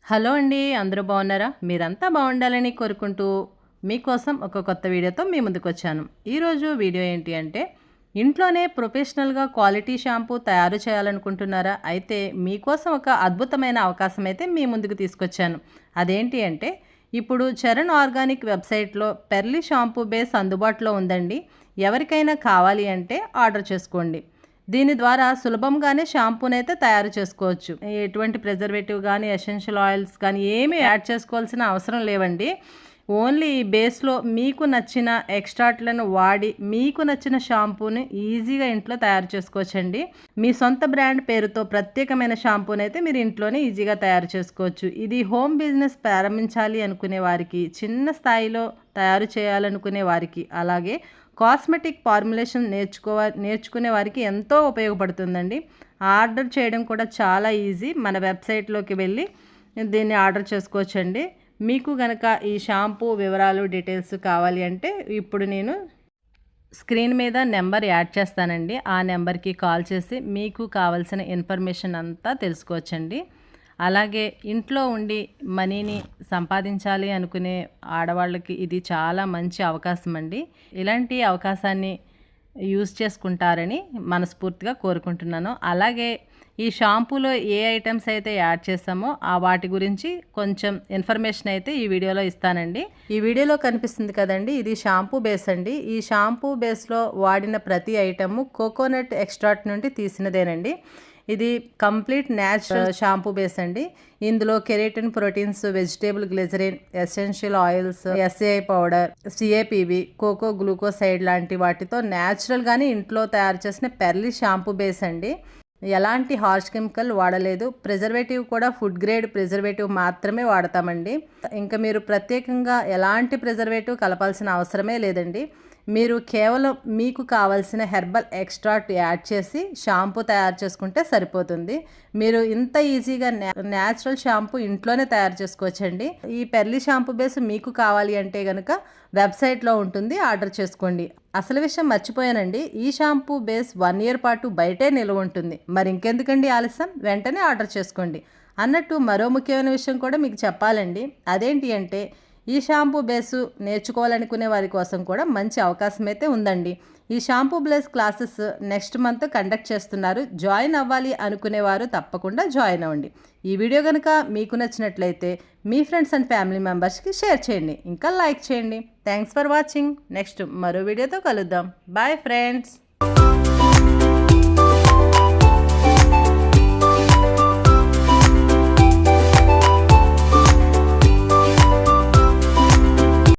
Hello అండి, అందరూ బాగున్నారా? మీరంతా బాగుండాలని కోరుకుంటూ మీకోసం ఒక కొత్త వీడియోతో మీ ముందుకు వచ్చాను. ఈరోజు వీడియో ఏంటి అంటే, ఇంట్లోనే ప్రొఫెషనల్గా క్వాలిటీ షాంపూ తయారు చేయాలనుకుంటున్నారా? అయితే మీకోసం ఒక అద్భుతమైన అవకాశం అయితే మీ ముందుకు తీసుకొచ్చాను. అదేంటి అంటే, ఇప్పుడు చరణ్ ఆర్గానిక్ వెబ్సైట్లో పెర్లీ షాంపూ బేస్ అందుబాటులో ఉందండి. ఎవరికైనా కావాలి అంటే ఆర్డర్ చేసుకోండి. దీని ద్వారా సులభంగానే షాంపూనైతే తయారు చేసుకోవచ్చు. ఎటువంటి ప్రిజర్వేటివ్ కానీ ఎసెన్షియల్ ఆయిల్స్ కానీ ఏమీ యాడ్ చేసుకోవాల్సిన అవసరం లేవండి. ఓన్లీ ఈ బేస్లో మీకు నచ్చిన ఎక్స్ట్రాట్లను వాడి మీకు నచ్చిన షాంపూని ఈజీగా ఇంట్లో తయారు చేసుకోవచ్చండి. మీ సొంత బ్రాండ్ పేరుతో ప్రత్యేకమైన షాంపూనైతే మీరు ఇంట్లోనే ఈజీగా తయారు చేసుకోవచ్చు. ఇది హోమ్ బిజినెస్ ప్రారంభించాలి అనుకునే వారికి, చిన్న స్థాయిలో తయారు చేయాలనుకునే వారికి, అలాగే కాస్మెటిక్ ఫార్ములేషన్ నేర్చుకునే వారికి ఎంతో ఉపయోగపడుతుందండి. ఆర్డర్ చేయడం కూడా చాలా ఈజీ. మన వెబ్సైట్లోకి వెళ్ళి దీన్ని ఆర్డర్ చేసుకోవచ్చండి. మీకు కనుక ఈ షాంపూ వివరాలు డీటెయిల్స్ కావాలి అంటే ఇప్పుడు నేను స్క్రీన్ మీద నెంబర్ యాడ్ చేస్తానండి. ఆ నెంబర్కి కాల్ చేసి మీకు కావాల్సిన ఇన్ఫర్మేషన్ అంతా తెలుసుకోవచ్చండి. అలాగే ఇంట్లో ఉండి మనీని సంపాదించాలి అనుకునే ఆడవాళ్ళకి ఇది చాలా మంచి అవకాశం అండి. ఇలాంటి అవకాశాన్ని యూజ్ చేసుకుంటారని మనస్ఫూర్తిగా కోరుకుంటున్నాను. అలాగే ఈ షాంపూలో ఏ ఐటమ్స్ అయితే యాడ్ చేస్తామో వాటి గురించి కొంచెం ఇన్ఫర్మేషన్ అయితే ఈ వీడియోలో ఇస్తానండి. ఈ వీడియోలో కనిపిస్తుంది కదండి, ఇది షాంపూ బేస్ అండి. ఈ షాంపూ బేస్లో వాడిన ప్రతి ఐటము కోకోనట్ ఎక్స్ట్రాక్ట్ నుండి తీసినదేనండి. ఇది కంప్లీట్ న్యాచురల్ షాంపూ బేస్ అండి. ఇందులో keratin, proteins, vegetable glycerin, essential oils, SAI powder, CAPV, coco glucoside లాంటి వాటితో న్యాచురల్గానే ఇంట్లో తయారు చేసిన పెర్లీ షాంపూ బేస్ అండి. ఎలాంటి హార్ష్ కెమికల్ వాడలేదు. ప్రిజర్వేటివ్ కూడా ఫుడ్ గ్రేడ్ ప్రిజర్వేటివ్ మాత్రమే వాడతామండి. ఇంకా మీరు ప్రత్యేకంగా ఎలాంటి ప్రిజర్వేటివ్ కలపాల్సిన అవసరమే లేదండి. మీరు కేవలం మీకు కావాల్సిన హెర్బల్ ఎక్స్ట్రాక్ట్ యాడ్ చేసి షాంపూ తయారు చేసుకుంటే సరిపోతుంది. మీరు ఇంత ఈజీగా న్యాచురల్ షాంపూ ఇంట్లోనే తయారు చేసుకోవచ్చండి. ఈ పెర్లీ షాంపూ బేస్ మీకు కావాలి అంటే కనుక వెబ్సైట్లో ఉంటుంది, ఆర్డర్ చేసుకోండి. అసలు విషయం మర్చిపోయానండి, ఈ షాంపూ బేస్ 1 year పాటు బయటే నిల్వ ఉంటుంది. మరి ఇంకెందుకండి ఆలస్యం, వెంటనే ఆర్డర్ చేసుకోండి. అన్నట్టు మరో ముఖ్యమైన విషయం కూడా మీకు చెప్పాలండి. అదేంటి అంటే, ఈ షాంపూ బేసు నేర్చుకోవాలనుకునే వారి కోసం కూడా మంచి అవకాశం అయితే ఉందండి. ఈ shampoo base classes next month conduct చేస్తున్నారు. జాయిన్ అవ్వాలి అనుకునేవారు తప్పకుండా జాయిన్ అవ్వండి. ఈ వీడియో కనుక మీకు నచ్చినట్లయితే మీ ఫ్రెండ్స్ అండ్ ఫ్యామిలీ మెంబర్స్కి షేర్ చేయండి, ఇంకా లైక్ చేయండి. Thanks for watching. నెక్స్ట్ మరో వీడియోతో కలుద్దాం. Bye friends.